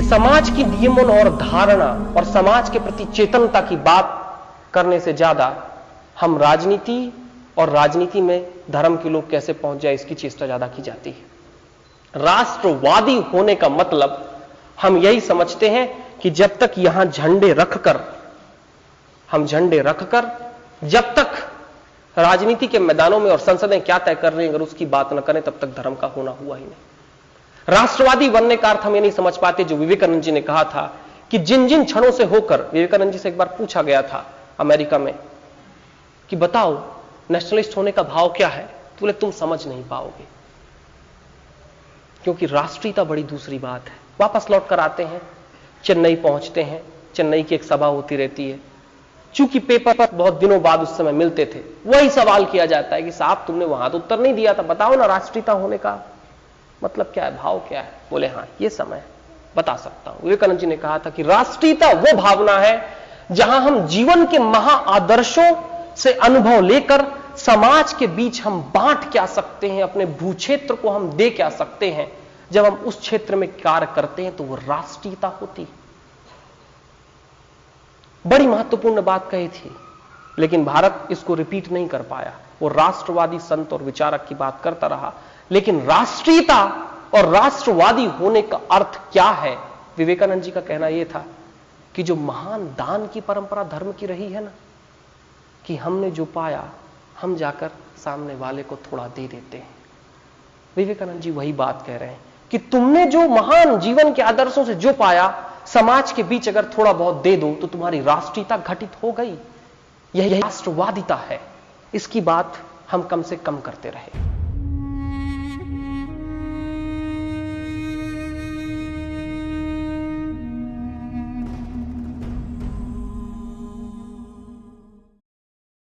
समाज की नियमन और धारणा और समाज के प्रति चेतनता की बात करने से ज्यादा हम राजनीति और राजनीति में धर्म के लोग कैसे पहुंच जाए इसकी चेष्टा ज्यादा की जाती है। राष्ट्रवादी होने का मतलब हम यही समझते हैं कि जब तक यहां झंडे रखकर जब तक राजनीति के मैदानों में और संसदें क्या तय कर रही हैं अगर उसकी बात न करें तब तक धर्म का होना हुआ ही नहीं। राष्ट्रवादी बनने का अर्थ हम ये नहीं समझ पाते जो विवेकानंद जी ने कहा था कि जिन जिन क्षणों से होकर, विवेकानंद जी से एक बार पूछा गया था अमेरिका में कि बताओ नेशनलिस्ट होने का भाव क्या है, तो बोले तुम समझ नहीं पाओगे, क्योंकि राष्ट्रीयता बड़ी दूसरी बात है। वापस लौट कर आते हैं, चेन्नई पहुंचते हैं, चेन्नई की एक सभा होती रहती है। चूंकि पेपर पर बहुत दिनों बाद उस समय मिलते थे, वही सवाल किया जाता है कि साहब तुमने वहां तो उत्तर नहीं दिया था, बताओ ना राष्ट्रीयता होने का मतलब क्या है, भाव क्या है। बोले हाँ ये समय बता सकता हूं। विवेकानंद जी ने कहा था कि राष्ट्रीयता वो भावना है जहां हम जीवन के महाआदर्शों से अनुभव लेकर समाज के बीच हम बांट क्या सकते हैं, अपने भूक्षेत्र को हम दे क्या सकते हैं। जब हम उस क्षेत्र में कार्य करते हैं तो वो राष्ट्रीयता होती है। बड़ी महत्वपूर्ण बात कही थी, लेकिन भारत इसको रिपीट नहीं कर पाया। वो राष्ट्रवादी संत और विचारक की बात करता रहा, लेकिन राष्ट्रीयता और राष्ट्रवादी होने का अर्थ क्या है। विवेकानंद जी का कहना यह था कि जो महान दान की परंपरा धर्म की रही है ना, कि हमने जो पाया हम जाकर सामने वाले को थोड़ा दे देते हैं। विवेकानंद जी वही बात कह रहे हैं कि तुमने जो महान जीवन के आदर्शों से जो पाया, समाज के बीच अगर थोड़ा बहुत दे दो तो तुम्हारी राष्ट्रीयता घटित हो गई। यही राष्ट्रवादिता है। इसकी बात हम कम से कम करते रहे।